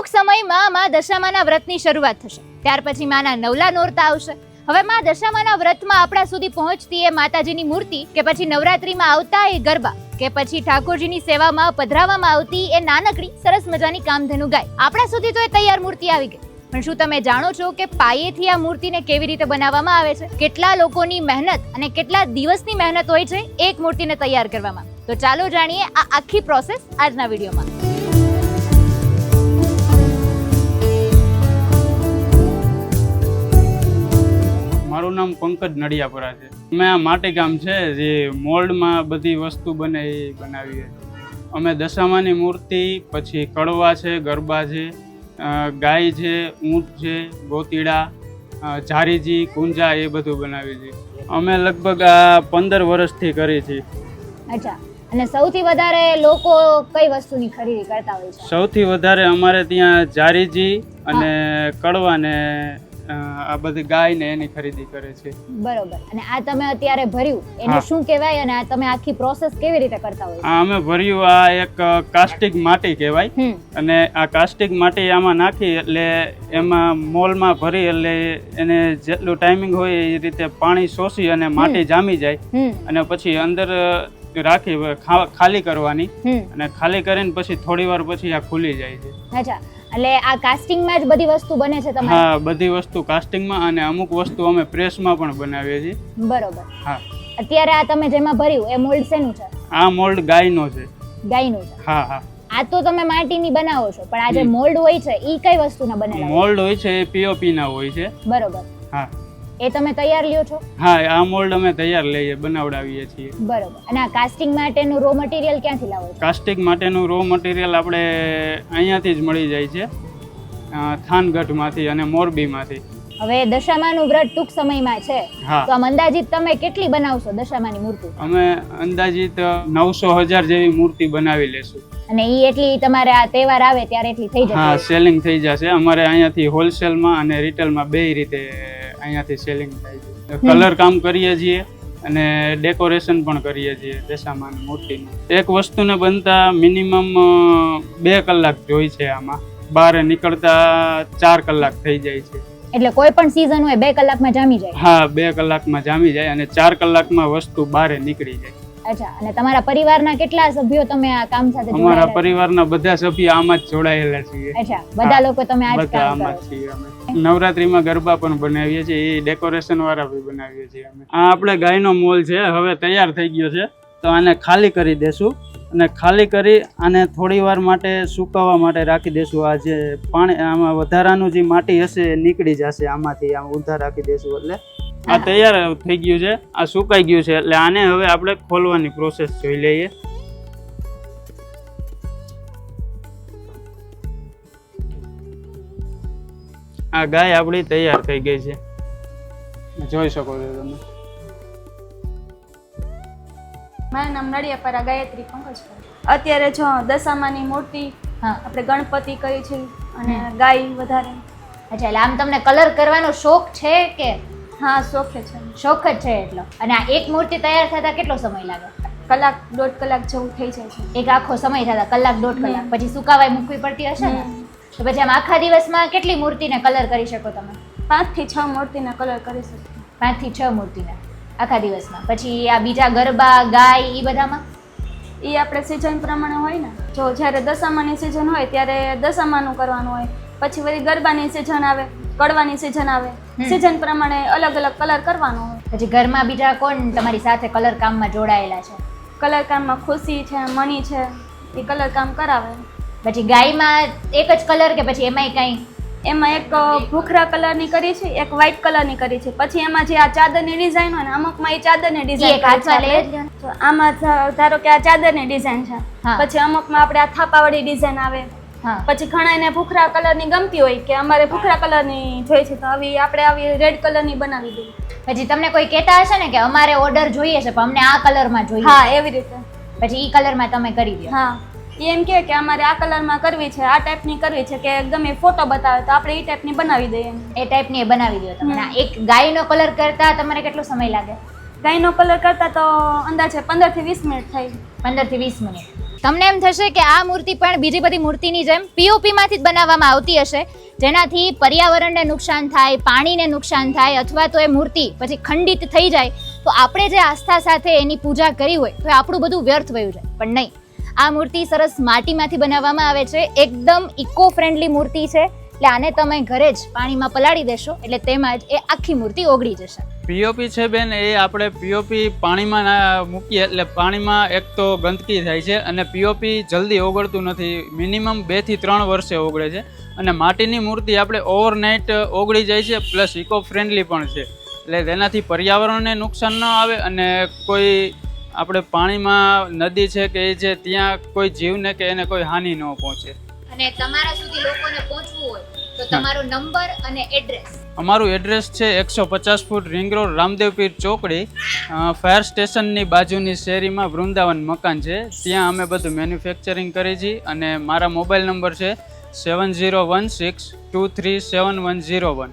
ટૂંક સમયમાં માં દશામાના વ્રતની શરૂઆત થશે. ત્યાર પછી માના નવલા નોરતા આવશે. હવે માં દશામાના વ્રતમાં આપણા સુધી પહોંચતી એ માતાજીની મૂર્તિ, કે પછી નવરાત્રીમાં આવતા એ ગરબા, કે પછી ઠાકોરજીની સેવામાં પધરાવવામાં આવતી એ નાનકડી સરસ મજાની કામધેનુ ગાય, આપણા સુધી તો એ તૈયાર મૂર્તિ આવી ગઈ. પણ શું તમે જાણો છો કે પાયેથી આ મૂર્તિને કેવી રીતે બનાવવામાં આવે છે? કેટલા લોકોની મહેનત અને કેટલા દિવસની મહેનત હોય છે એક મૂર્તિને તૈયાર કરવામાં? તો ચાલો જાણીએ આ આખી પ્રોસેસ આજના વિડીયોમાં. મારું નામ પંકજ નડિયાપુરા છે. અમે આ માટીકામ છે જે મોલ્ડમાં બધી વસ્તુ બને એ બનાવીએ. અમે દશામાની મૂર્તિ, પછી કડવા છે, ગરબા છે, ગાય છે, ઊંટ છે, ગોતીડા, ઝારીજી, કુંજા એ બધું બનાવીએ છીએ. અમે લગભગ આ 15 વર્ષથી કરીએ છીએ. અચ્છા, અને સૌથી વધારે લોકો કઈ વસ્તુની ખરીદી કરતા હોય છે? સૌથી વધારે અમારે ત્યાં ઝારીજી અને કડવા ને આ બધી ગાય ને એની ખરીદી કરે છે. બરોબર. અને આ તમે અત્યારે ભર્યું એને શું કહેવાય, અને આ તમે આખી પ્રોસેસ કેવી રીતે કરતા હોય? આ અમે ભર્યું, આ એક કાસ્ટિક માટી કહેવાય, અને આ કાસ્ટિક માટી આમાં નાખી એટલે એમાં મોલમાં ભરી એટલે એને જેટલું ટાઈમિંગ હોય એ રીતે પાણી શોષી અને માટી જામી જાય, અને પછી અંદર રાખી ખાલી કરવાની, અને ખાલી કરીને પછી થોડી વાર પછી આ ખુલી જાય છે. અચ્છા, એટલે આ કાસ્ટિંગમાં જ બધી વસ્તુ બને છે તમારે? હા, બધી વસ્તુ કાસ્ટિંગમાં, અને અમુક વસ્તુ અમે પ્રેસમાં પણ બનાવીએ છીએ. બરોબર. હા. અત્યારે આ તમે જેમાં ભર્યું એ મોલ્ડ શેનું છે? આ મોલ્ડ ગાયનો છે. ગાયનું છે? હા હા. આ તો તમે માટીની બનાવો છો, પણ આ જે મોલ્ડ હોય છે ઈ કઈ વસ્તુના બનેલા? મોલ્ડ હોય છે એ પીઓપી ના હોય છે. બરોબર. હા. એ તમે તૈયાર લ્યો છો? હા, આ મોલ્ડ અમે તૈયાર લઈએ, બનાવડાવીએ છીએ. બરોબર. અને આ કાસ્ટિંગ માટેનું રો મટીરીયલ ક્યાંથી લાવો છો? કાસ્ટિંગ માટેનું રો મટીરીયલ આપણે અહીંયાથી જ મળી જાય છે, થાનગઢમાંથી અને મોરબીમાંથી. હવે દશામાનું વ્રત ટૂંક સમયમાં છે, તો આમ અંદાજિત તમે કેટલી બનાવશો દશામાની મૂર્તિ? અમે અંદાજિત 900,000 જેવી મૂર્તિ બનાવી લેશું. અને ઈ એટલી તમારે આ તહેવાર આવે ત્યારે એટલી થઈ જશે? હા, સેલિંગ થઈ જશે. અમારે અહીંયાથી હોલસેલમાં અને રિટેલમાં બે રીતે અહીંયાથી સેલિંગ થાય છે. કલર કામ કરીએ છીએ અને ડેકોરેશન પણ કરીએ છીએ દશામાની મૂર્તિનું. એક વસ્તુને બનતા મિનિમમ 2 કલાક જોઈ છે. આમાં બહાર નીકળતા 4 કલાક થઈ જાય છે. એટલે કોઈ પણ સીઝન હોય 2 કલાકમાં જામી જાય? હા, 2 કલાકમાં જામી જાય અને 4 કલાકમાં વસ્તુ બહાર નીકળી જાય. અચ્છા, અને તમારા પરિવારના કેટલા સભ્યો તમે આ કામ સાથે જોડાયેલા? અમારા પરિવારના બધા સભ્યો આમાં જ જોડાયેલા છીએ. અચ્છા, બધા લોકો તમે આ જ બધા કામ આમાં કરો? જ છીએ અમે. નવરાત્રીમાં ગરબા પણ બનાવીએ છીએ, એ ડેકોરેશન વાળા બી બનાવીએ છીએ અમે. આ આપણે ગાયનો મોલ છે, હવે તૈયાર થઈ ગયો છે, તો આને ખાલી કરી દેશું, અને ખાલી કરી આને થોડી વાર માટે સુકાવા માટે રાખી દેશું. આ જે પાણી આમાં વધારાનું જે માટી હશે એ નીકળી જશે આમાંથી, આમ ઉધાર રાખી દેશું. એટલે આ તૈયાર થઈ ગયું છે, આ સુકાઈ ગયું છે, એટલે આને હવે આપણે ખોલવાની પ્રોસેસ જોઈ લઈએ. આ ગાય આપણી તૈયાર થઈ ગઈ છે, જોઈ શકો છો તમે. મારું નામ નડિયાપરા ગાયત્રી પંકજભાઈ. અત્યારે જો દશામાની મૂર્તિ આપણે ગણપતિ કરી છે અને ગાય વધારે. અચ્છા, એટલે આમ તમને કલર કરવાનો શોખ છે કે? હા, શોખે છે. શોખ જ છે એટલો. અને આ એક મૂર્તિ તૈયાર થતા કેટલો સમય લાગે? કલાક 1.5 કલાક જેવું થઈ જાય છે. એક આખો સમય થતા કલાક 1.5 કલાક પછી સુકાવાય મૂકવી પડતી હશે ને? તો પછી આમ આખા દિવસમાં કેટલી મૂર્તિને કલર કરી શકો તમે? 5 થી 6 મૂર્તિને કલર કરી શકો. 5 થી 6 મૂર્તિને આખા દિવસમાં. પછી આ બીજા ગરબા, ગાય ઈ બધામાં? એ આપણે સિઝન પ્રમાણે હોય ને. જો જ્યારે દશામાની સિઝન હોય ત્યારે દશામાનું કરવાનું હોય, પછી વળી ગરબાની સિઝન આવે, કડવાની સિઝન આવે, સિઝન પ્રમાણે અલગ અલગ કલર કરવાનો હોય. પછી ઘરમાં બીજા કોણ તમારી સાથે કલર કામમાં જોડાયેલા છે? કલર કામમાં ખુશી છે, મણી છે, એ કલર કામ કરાવે. પછી ગાયમાં એક જ કલર કે પછી એમાંય કંઈ? એમાં એક ભૂખરા કલરની કરી છે, એક વ્હાઈટ કલરની કરી છે. પછી એમાં જે આ ચાદરની ડિઝાઇન હોય ને, અમુકમાં એ ચાદરની ડિઝાઇન. આમાં ધારો કે આ ચાદરની ડિઝાઇન છે, પછી અમુકમાં આપણે આ થાપાવાળી ડિઝાઇન આવે. પછી ઘણા એને ભૂખરા કલરની ગમતી હોય કે અમારે ભૂખરા કલરની જોઈએ છે, તો આવી આપણે આવી રેડ કલરની બનાવી દઈએ. પછી તમને કોઈ કહેતા હશે ને કે અમારે ઓર્ડર જોઈએ છે પણ અમને આ કલરમાં જોઈએ? હા, એવી રીતે. પછી ઈ કલરમાં તમે કરી દો? હા, એમ કે અમારે આ કલરમાં કરવી છે, આ ટાઈપની કરવી છે, કે ગમે ફોટો બતાવે તો આપણે એ ટાઈપની બનાવી દઈએ. એ ટાઈપની બનાવી દો તમે. એક ગાયનો કલર કરતા તમારે કેટલો સમય લાગે? ગાયનો કલર કરતા તો અંદાજે 15 થી 20 મિનિટ થાય. 15 થી 20 મિનિટ. તમને એમ થશે કે આ મૂર્તિ પણ બીજી બધી મૂર્તિની જેમ પીઓપી માંથી જ બનાવવામાં આવતી હશે, જેનાથી પર્યાવરણને નુકસાન થાય, પાણીને નુકસાન થાય, અથવા તો એ મૂર્તિ પછી ખંડિત થઈ જાય તો આપણે જે આસ્થા સાથે એની પૂજા કરી હોય તો એ આપણું બધું વ્યર્થ વયું જાય. પણ નહીં, આ મૂર્તિ સરસ માટીમાંથી બનાવવામાં આવે છે, એકદમ ઇકો ફ્રેન્ડલી મૂર્તિ છે. એટલે આને તમે ઘરે જ પાણીમાં પલાળી દેશો એટલે તેમાં જ એ આખી મૂર્તિ ઓગળી જશે. પીઓપી છે બેન, એ આપણે પીઓપી પાણીમાં ના મૂકીએ એટલે પાણીમાં એક તો ગંદકી થાય છે અને પીઓપી જલ્દી ઓગળતું નથી, મિનિમમ 2 થી 3 વર્ષે ઓગળે છે. અને માટીની મૂર્તિ આપણે ઓવરનાઇટ ઓગળી જાય છે, પ્લસ ઇકો ફ્રેન્ડલી પણ છે. એટલે તેનાથી પર્યાવરણને નુકસાન ન આવે અને કોઈ આપણે પાણીમાં નદી છે કે એ છે ત્યાં કોઈ જીવને કે એને કોઈ હાનિ ન પહોંચે. અને તમારા સુધી લોકોને પહોંચવું હોય તો તમારો નંબર અને એડ્રેસ. અમારું એડ્રેસ છે 150 ફૂટ રિંગ રોડ, રામદેવપીર ચોકડી, ફાયર સ્ટેશનની બાજુની શેરીમાં વૃંદાવન મકાન છે. ત્યાં અમે બધું મેન્યુફેક્ચરિંગ કરીએ છીએ. અને મારા મોબાઈલ નંબર છે 7016237101.